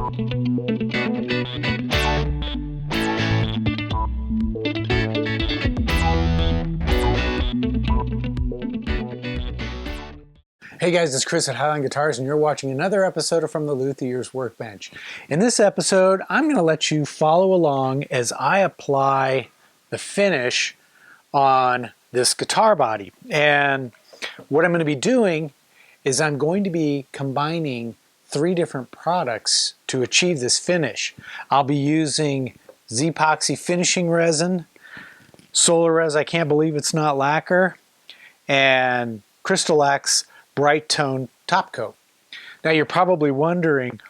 Hey guys, it's Chris at Highline Guitars and you're watching another episode of From the Luthier's Workbench. In this episode, I'm going to let you follow along as I apply the finish on this guitar body. And what I'm going to be doing is I'm going to be combining 3 different products to achieve this finish. I'll be using z-poxy finishing resin, Solarez, I can't believe it's not lacquer, and Crystalac's bright tone top coat. Now you're probably wondering,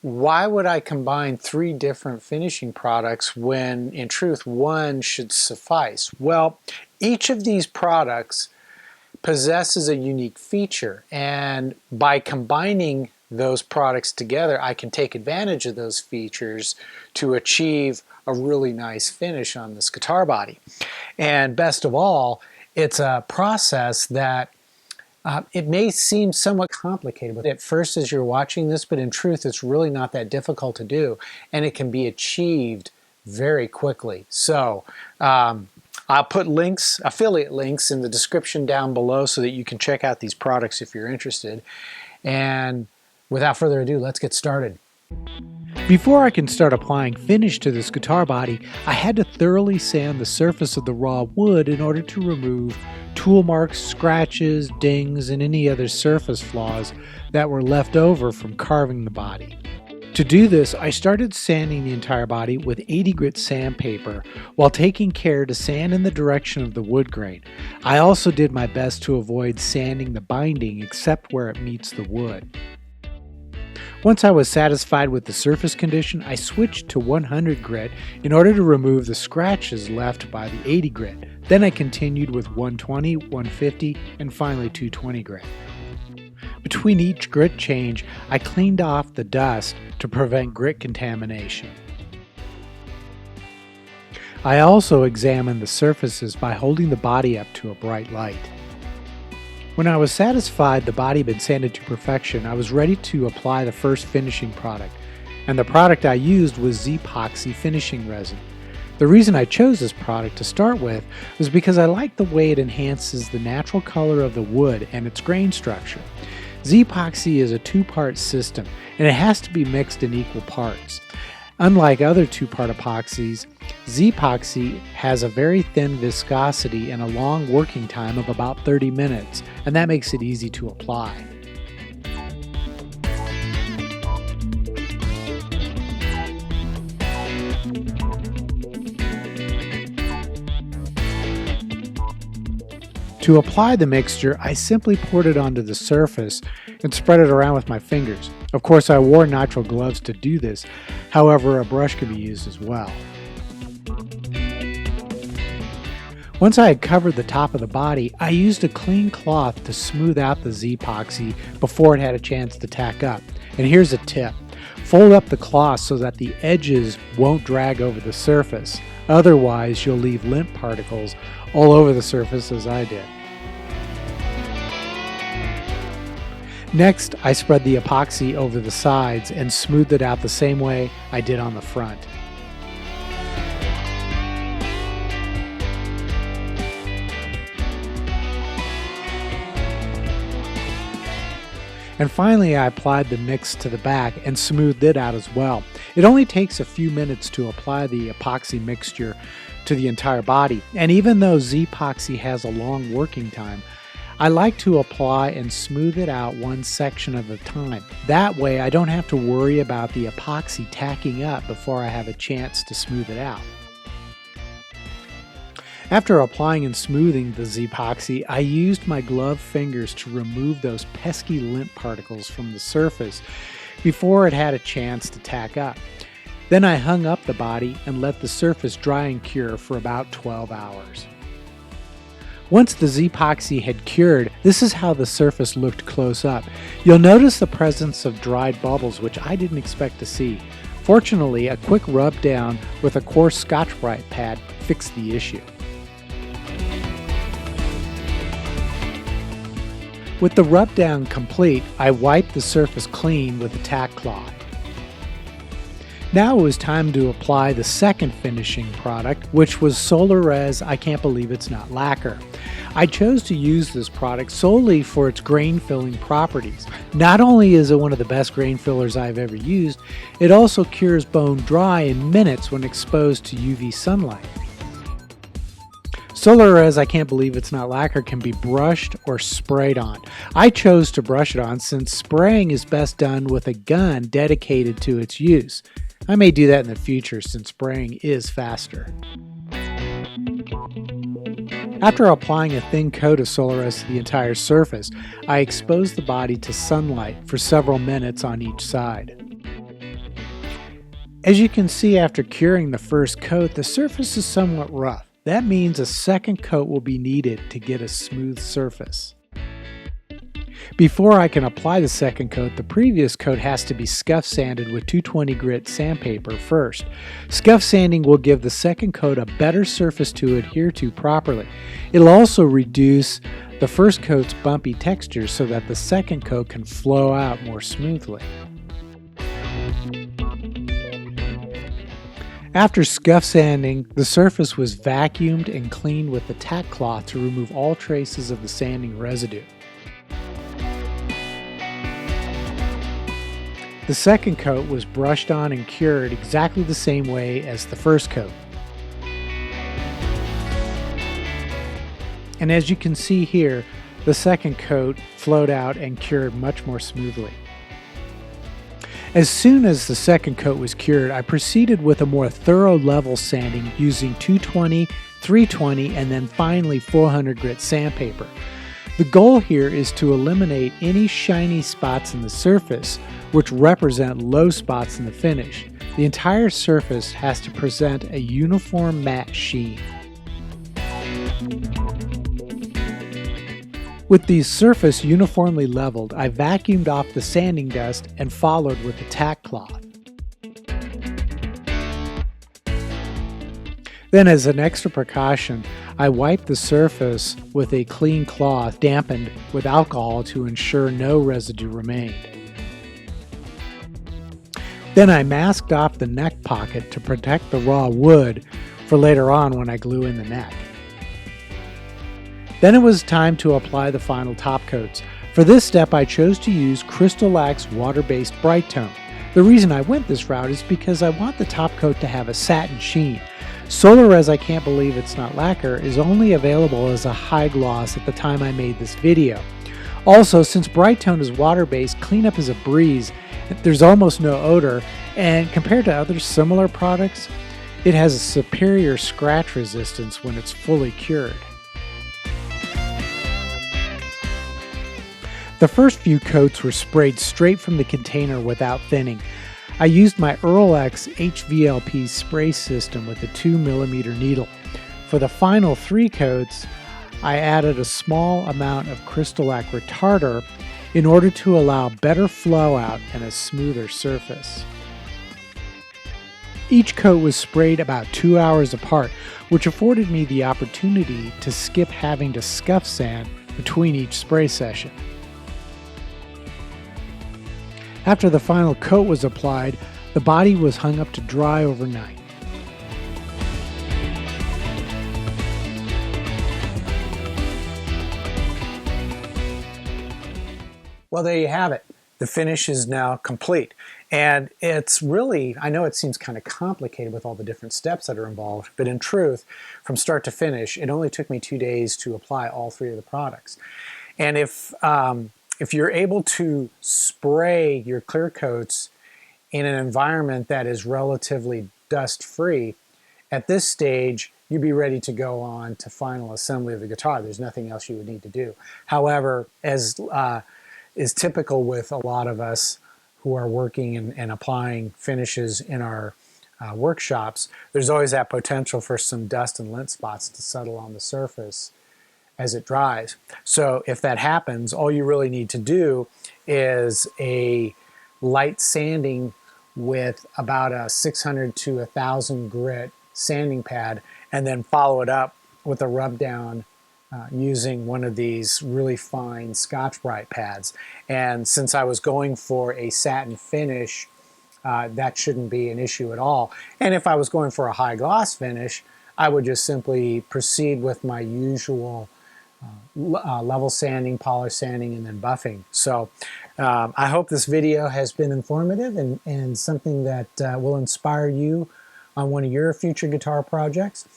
why would I combine 3 different finishing products when in truth one should suffice? Well, each of these products possesses a unique feature, and by combining those products together I can take advantage of those features to achieve a really nice finish on this guitar body. And best of all, it's a process that it may seem somewhat complicated at first as you're watching this, but in truth it's really not that difficult to do, and it can be achieved very quickly. So I'll put links, affiliate links, in the description down below so that you can check out these products if you're interested. And without further ado, let's get started. Before I can start applying finish to this guitar body, I had to thoroughly sand the surface of the raw wood in order to remove tool marks, scratches, dings, and any other surface flaws that were left over from carving the body. To do this, I started sanding the entire body with 80 grit sandpaper while taking care to sand in the direction of the wood grain. I also did my best to avoid sanding the binding except where it meets the wood. Once I was satisfied with the surface condition, I switched to 100 grit in order to remove the scratches left by the 80 grit. Then I continued with 120, 150, and finally 220 grit. Between each grit change, I cleaned off the dust to prevent grit contamination. I also examined the surfaces by holding the body up to a bright light. When I was satisfied the body had been sanded to perfection, I was ready to apply the first finishing product, and the product I used was z-poxy finishing resin. The reason I chose this product to start with was because I like the way it enhances the natural color of the wood and its grain structure. Z-poxy is a 2-part system, and it has to be mixed in equal parts. Unlike other 2-part epoxies, z-poxy has a very thin viscosity and a long working time of about 30 minutes, and that makes it easy to apply. To apply the mixture, I simply poured it onto the surface and spread it around with my fingers. Of course, I wore nitrile gloves to do this, however a brush could be used as well. Once I had covered the top of the body, I used a clean cloth to smooth out the z-poxy before it had a chance to tack up. And here's a tip. Fold up the cloth so that the edges won't drag over the surface. Otherwise, you'll leave lint particles all over the surface as I did. Next, I spread the epoxy over the sides and smoothed it out the same way I did on the front. And finally, I applied the mix to the back and smoothed it out as well. It only takes a few minutes to apply the epoxy mixture to the entire body, and even though z-poxy has a long working time, I like to apply and smooth it out one section at a time. That way I don't have to worry about the epoxy tacking up before I have a chance to smooth it out. After applying and smoothing the z-poxy, I used my gloved fingers to remove those pesky lint particles from the surface before it had a chance to tack up. Then I hung up the body and let the surface dry and cure for about 12 hours. Once the z-poxy had cured, this is how the surface looked close up. You'll notice the presence of dried bubbles, which I didn't expect to see. Fortunately, a quick rub down with a coarse Scotch-Brite pad fixed the issue. With the rub down complete, I wiped the surface clean with a tack cloth. Now it was time to apply the second finishing product, which was Solarez I Can't Believe It's Not Lacquer. I chose to use this product solely for its grain filling properties. Not only is it one of the best grain fillers I've ever used, it also cures bone dry in minutes when exposed to UV sunlight. Solarez I Can't Believe It's Not Lacquer can be brushed or sprayed on. I chose to brush it on since spraying is best done with a gun dedicated to its use. I may do that in the future since spraying is faster. After applying a thin coat of Solarez to the entire surface, I exposed the body to sunlight for several minutes on each side. As you can see, after curing the first coat, the surface is somewhat rough. That means a second coat will be needed to get a smooth surface. Before I can apply the second coat, the previous coat has to be scuff sanded with 220 grit sandpaper first. Scuff sanding will give the second coat a better surface to adhere to properly. It'll also reduce the first coat's bumpy texture so that the second coat can flow out more smoothly. After scuff sanding, the surface was vacuumed and cleaned with a tack cloth to remove all traces of the sanding residue. The second coat was brushed on and cured exactly the same way as the first coat. And as you can see here, the second coat flowed out and cured much more smoothly. As soon as the second coat was cured, I proceeded with a more thorough level sanding using 220, 320, and then finally 400 grit sandpaper. The goal here is to eliminate any shiny spots in the surface, which represent low spots in the finish. The entire surface has to present a uniform matte sheen. With the surface uniformly leveled, I vacuumed off the sanding dust and followed with a tack cloth. Then, as an extra precaution, I wiped the surface with a clean cloth dampened with alcohol to ensure no residue remained. Then I masked off the neck pocket to protect the raw wood for later on when I glue in the neck. Then it was time to apply the final top coats. For this step, I chose to use Crystalac's water-based bright tone. The reason I went this route is because I want the top coat to have a satin sheen. Solarez I Can't Believe It's Not Lacquer is only available as a high gloss at the time I made this video. Also, since Bright Tone is water-based, cleanup is a breeze. There's almost no odor, and compared to other similar products, it has a superior scratch resistance when it's fully cured. The first few coats were sprayed straight from the container without thinning. I used my Earl-X HVLP spray system with a 2mm needle. For the final 3 coats, I added a small amount of Crystalac retarder in order to allow better flow out and a smoother surface. Each coat was sprayed about 2 hours apart, which afforded me the opportunity to skip having to scuff sand between each spray session. After the final coat was applied, the body was hung up to dry overnight. Well, there you have it. The finish is now complete. And it's really, I know it seems kind of complicated with all the different steps that are involved, but in truth, from start to finish, it only took me 2 days to apply all 3 of the products. And if you're able to spray your clear coats in an environment that is relatively dust-free, at this stage, you'd be ready to go on to final assembly of the guitar. There's nothing else you would need to do. However, as is typical with a lot of us who are working and applying finishes in our workshops, there's always that potential for some dust and lint spots to settle on the surface as it dries. So if that happens, all you really need to do is a light sanding with about a 600 to 1000 grit sanding pad, and then follow it up with a rub down using one of these really fine Scotch-Brite pads. And since I was going for a satin finish that shouldn't be an issue at all. And if I was going for a high gloss finish, I would just simply proceed with my usual level sanding, polish sanding, and then buffing. So I hope this video has been informative and something that will inspire you on one of your future guitar projects.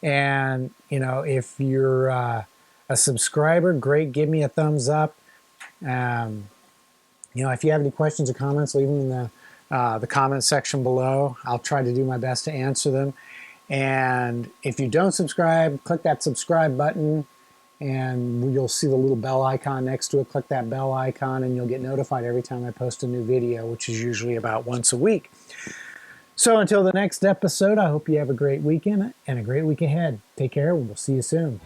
And, you know, if you're a subscriber, great, give me a thumbs up. You know, if you have any questions or comments, leave them in the comment section below. I'll try to do my best to answer them. And if you don't subscribe, click that subscribe button and you'll see the little bell icon next to it. Click that bell icon and you'll get notified every time I post a new video, which is usually about once a week. So until the next episode, I hope you have a great weekend and a great week ahead. Take care. We'll see you soon.